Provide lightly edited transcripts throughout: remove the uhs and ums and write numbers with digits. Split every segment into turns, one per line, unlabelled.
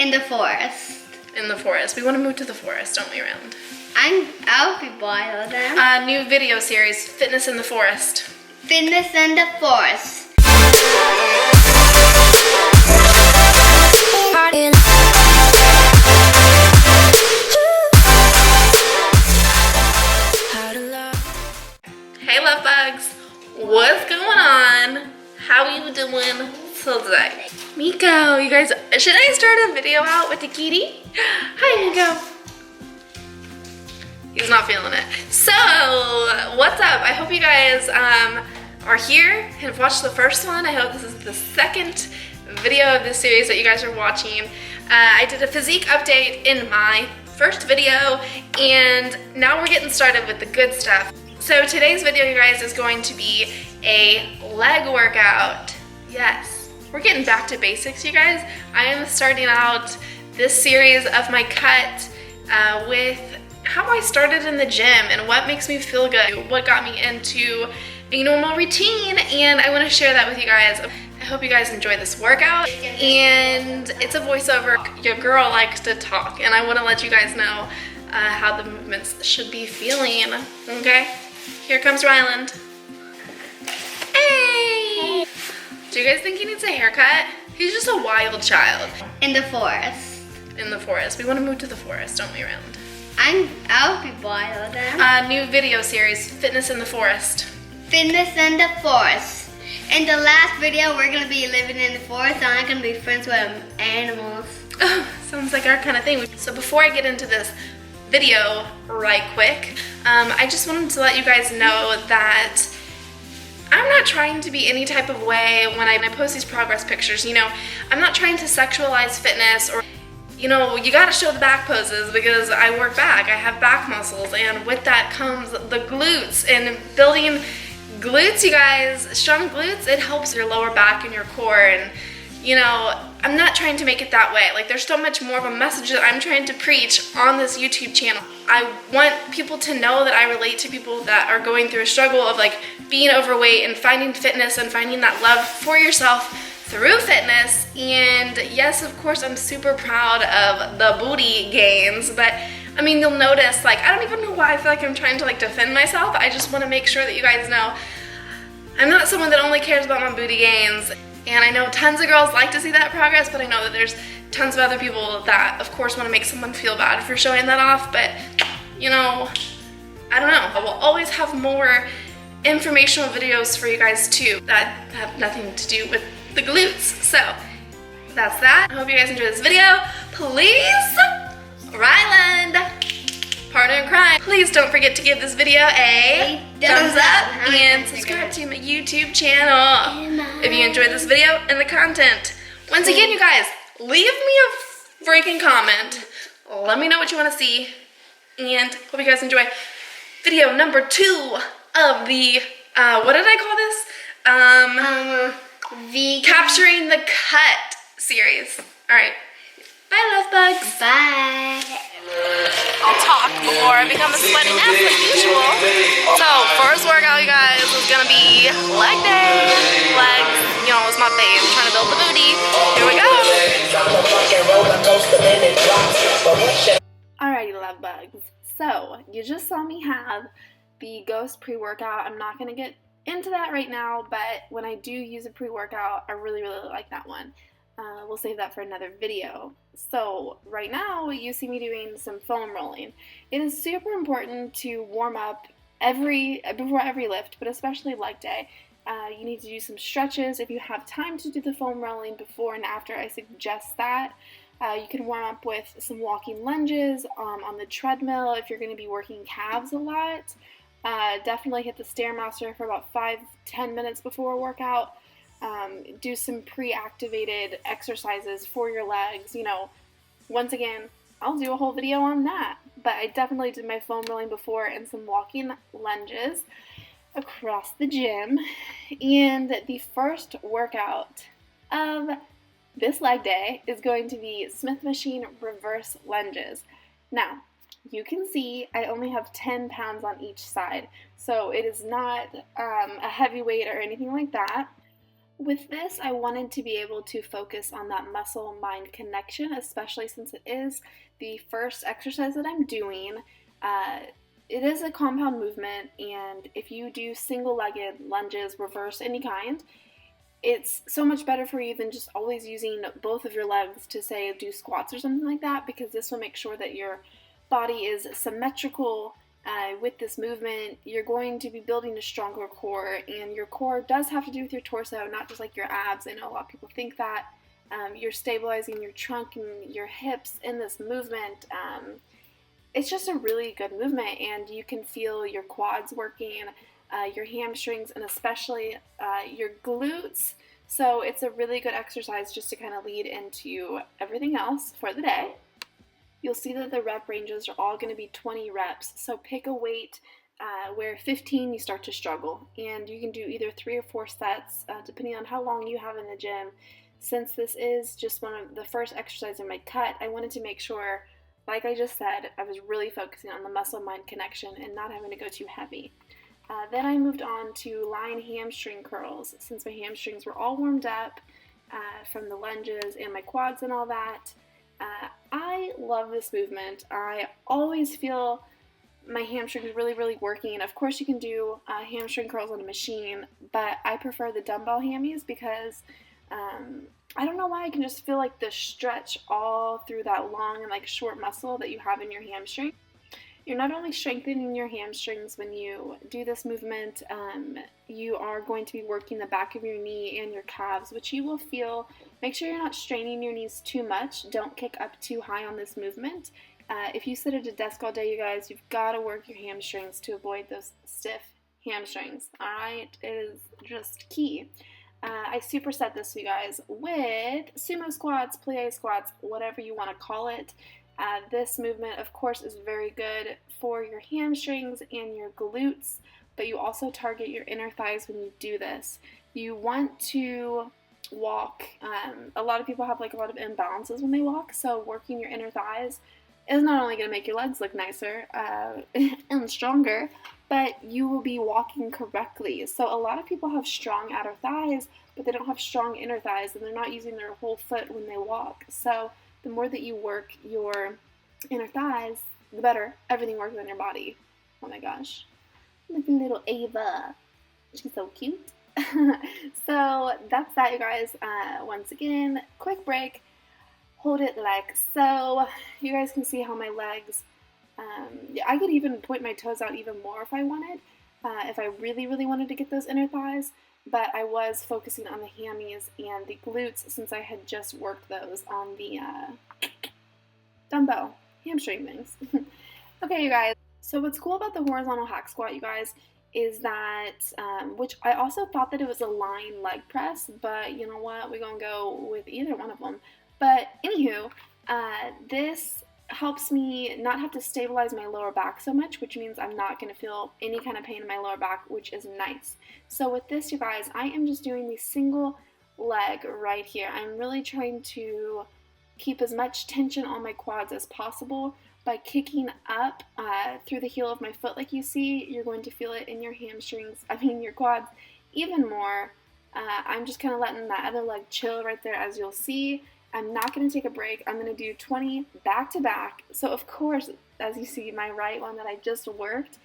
In the forest.
In the forest. We want to move to the forest, don't we, Ryland?
I'll be boiled then.
New video series, Fitness in the Forest.
Fitness in the forest.
Hey love bugs, what's going on? How are you doing today? Miko, you guys, should I start a video out with the kitty? Hi Miko. He's not feeling it. So, what's up? I hope you guys are here and have watched the first one. I hope this is the second video of this series that you guys are watching. I did a physique update in my first video, and now we're getting started with the good stuff. So today's video, you guys, is going to be a leg workout. Yes, we're getting back to basics, you guys. I am starting out this series of my cut with how I started in the gym and what makes me feel good, what got me into a normal routine, and I want to share that with you guys. I hope you guys enjoy this workout, and it's a voiceover. Your girl likes to talk, and I want to let you guys know how the movements should be feeling, okay? Here comes Ryland. Hey! Do you guys think he needs a haircut? He's just a wild child.
In the forest.
In the forest. We want to move to the forest, don't we, Ryland?
I'll be boiled then.
New video series, Fitness in the Forest.
Fitness in the forest. In the last video, we're gonna be living in the forest. I'm not gonna be friends with animals.
Oh, sounds like our kind of thing. So before I get into this video right quick, I just wanted to let you guys know that I'm not trying to be any type of way when I post these progress pictures. You know, I'm not trying to sexualize fitness, or you know, you gotta show the back poses because I work back, I have back muscles, and with that comes the glutes, and building glutes, you guys, strong glutes, it helps your lower back and your core, and you know, I'm not trying to make it that way. Like, there's so much more of a message that I'm trying to preach on this YouTube channel. I want people to know that I relate to people that are going through a struggle of like being overweight and finding fitness and finding that love for yourself through fitness. And yes, of course, I'm super proud of the booty gains, but I mean, you'll notice, like, I don't even know why I feel like I'm trying to like defend myself. I just want to make sure that you guys know I'm not someone that only cares about my booty gains. And I know tons of girls like to see that progress, but I know that there's tons of other people that, of course, want to make someone feel bad for showing that off. But, you know, I don't know. I will always have more informational videos for you guys too that have nothing to do with the glutes. So that's that. I hope you guys enjoy this video. Please, Ryland, partner in crime, please don't forget to give this video a thumbs up and subscribe to my YouTube channel if you enjoyed this video and the content. Once again, you guys, leave me a freaking comment. Let me know what you want to see, and hope you guys enjoy video number 2 of the what did I call this?
The
Capturing the Cut series. All right, bye love bugs.
Bye.
I'll talk before I become a sweaty mess like usual. So first workout, you guys, is gonna be leg day. Legs, you know, is my thing. Trying to build the booty. Here we go. Alrighty, love bugs. So you just saw me have the Ghost pre-workout. I'm not gonna get into that right now, but when I do use a pre-workout, I really like that one. We'll save that for another video. So right now you see me doing some foam rolling. It is super important to warm up before every lift, but especially leg day. You need to do some stretches. If you have time to do the foam rolling before and after, I suggest that. You can warm up with some walking lunges on the treadmill if you're going to be working calves a lot. Definitely hit the Stairmaster for about 5-10 minutes before a workout. Do some pre-activated exercises for your legs. You know, once again, I'll do a whole video on that, but I definitely did my foam rolling before and some walking lunges across the gym. And the first workout of this leg day is going to be Smith machine reverse lunges. Now, you can see I only have 10 pounds on each side, so it is not a heavy weight or anything like that. With this, I wanted to be able to focus on that muscle-mind connection, especially since it is the first exercise that I'm doing. It is a compound movement, and if you do single-legged lunges, reverse, any kind, it's so much better for you than just always using both of your legs to, say, do squats or something like that, because this will make sure that your body is symmetrical. With this movement, you're going to be building a stronger core, and your core does have to do with your torso, not just like your abs. I know a lot of people think that. You're stabilizing your trunk and your hips in this movement. It's just a really good movement, and you can feel your quads working, your hamstrings, and especially your glutes. So it's a really good exercise just to kind of lead into everything else for the day. You'll see that the rep ranges are all going to be 20 reps. So pick a weight where 15 you start to struggle, and you can do either 3 or 4 sets depending on how long you have in the gym. Since this is just one of the first exercises in my cut, I wanted to make sure, like I just said, I was really focusing on the muscle-mind connection and not having to go too heavy. Then I moved on to lying hamstring curls, since my hamstrings were all warmed up from the lunges and my quads and all that. I love this movement. I always feel my hamstrings really working. Of course, you can do hamstring curls on a machine, but I prefer the dumbbell hammies because I don't know why, I can just feel like the stretch all through that long and like short muscle that you have in your hamstring. You're not only strengthening your hamstrings when you do this movement, you are going to be working the back of your knee and your calves, which you will feel. Make sure you're not straining your knees too much. Don't kick up too high on this movement. If you sit at a desk all day, you guys, you've got to work your hamstrings to avoid those stiff hamstrings. Alright, it is just key. I superset this, you guys, with sumo squats, plie squats, whatever you want to call it. This movement, of course, is very good for your hamstrings and your glutes, but you also target your inner thighs when you do this. You want to walk. A lot of people have like a lot of imbalances when they walk, so working your inner thighs is not only going to make your legs look nicer and stronger, but you will be walking correctly. So a lot of people have strong outer thighs, but they don't have strong inner thighs, and they're not using their whole foot when they walk. So the more that you work your inner thighs, the better everything works on your body. Oh my gosh. Look at little Ava. She's so cute. So that's that, you guys. Once again, quick break. Hold it like so. You guys can see how my legs, I could even point my toes out even more if I wanted, if I really wanted to get those inner thighs. But I was focusing on the hammies and the glutes since I had just worked those on the dumbbell hamstring things. Okay, you guys. So what's cool about the horizontal hack squat, you guys, is that, which I also thought that it was a lying leg press, but you know what? We're going to go with either one of them. But anywho, this helps me not have to stabilize my lower back so much, which means I'm not going to feel any kind of pain in my lower back, which is nice. So with this, you guys, I am just doing the single leg right here. I'm really trying to keep as much tension on my quads as possible by kicking up through the heel of my foot like you see. You're going to feel it in your hamstrings, your quads even more. I'm just kind of letting that other leg chill right there, as you'll see. I'm not going to take a break. I'm going to do 20 back to back. So of course, as you see, my right one that I just worked,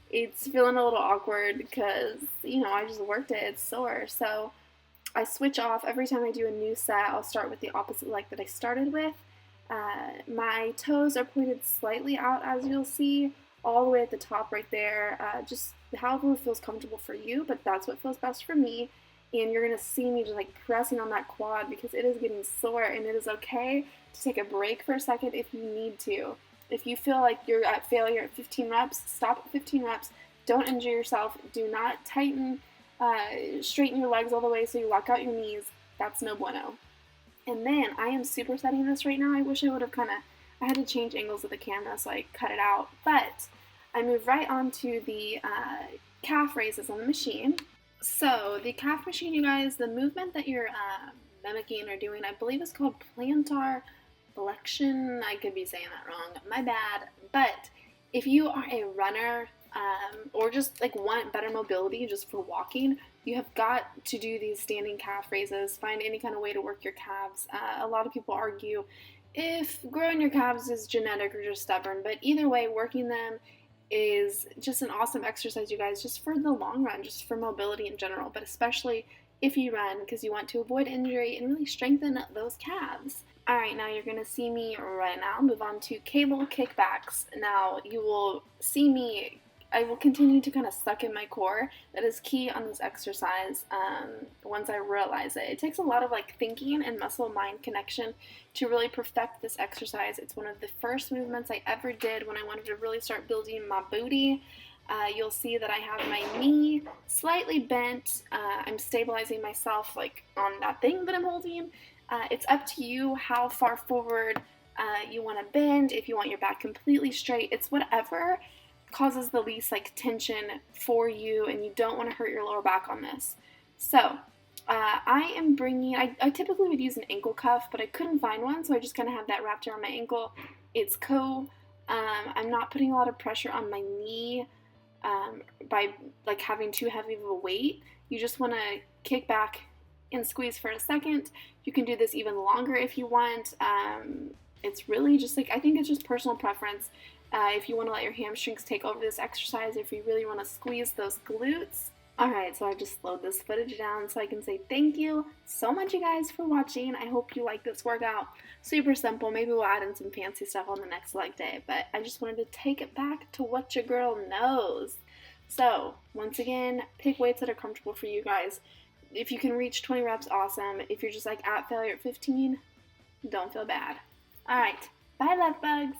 it's feeling a little awkward because, I just worked it. It's sore. So I switch off. Every time I do a new set, I'll start with the opposite leg that I started with. My toes are pointed slightly out, as you'll see, all the way at the top right there. Just however it feels comfortable for you, but that's what feels best for me. And you're going to see me just like pressing on that quad because it is getting sore, and it is okay to take a break for a second if you need to. If you feel like you're at failure at 15 reps, stop at 15 reps. Don't injure yourself. Do not tighten, straighten your legs all the way so you lock out your knees. That's no bueno. And then I am supersetting this right now. I wish I would have I had to change angles of the camera so I cut it out. But I move right on to the calf raises on the machine. So the calf machine, you guys, the movement that you're mimicking or doing, I believe is called plantar flexion. I could be saying that wrong, my bad. But if you are a runner, or just like want better mobility just for walking, you have got to do these standing calf raises. Find any kind of way to work your calves. A lot of people argue if growing your calves is genetic or just stubborn, but either way, working them is just an awesome exercise, you guys, just for the long run, just for mobility in general, but especially if you run, because you want to avoid injury and really strengthen those calves. All right, now you're gonna see me right now move on to cable kickbacks. Now you will see me, I will continue to kind of suck in my core. That is key on this exercise. Once I realize it, it takes a lot of like thinking and muscle-mind connection to really perfect this exercise. It's one of the first movements I ever did when I wanted to really start building my booty. You'll see that I have my knee slightly bent. I'm stabilizing myself like on that thing that I'm holding. It's up to you how far forward you want to bend. If you want your back completely straight, it's whatever causes the least like tension for you, and you don't want to hurt your lower back on this. So I am bringing, I typically would use an ankle cuff, but I couldn't find one, so I just kind of have that wrapped around my ankle. It's cool. I'm not putting a lot of pressure on my knee by like having too heavy of a weight. You just want to kick back and squeeze for a second. You can do this even longer if you want. It's really just like, I think it's just personal preference. If you want to let your hamstrings take over this exercise, if you really want to squeeze those glutes. Alright, so I've just slowed this footage down so I can say thank you so much, you guys, for watching. I hope you like this workout. Super simple. Maybe we'll add in some fancy stuff on the next leg day, but I just wanted to take it back to what your girl knows. So, once again, pick weights that are comfortable for you guys. If you can reach 20 reps, awesome. If you're just like at failure at 15, don't feel bad. Alright, bye love bugs!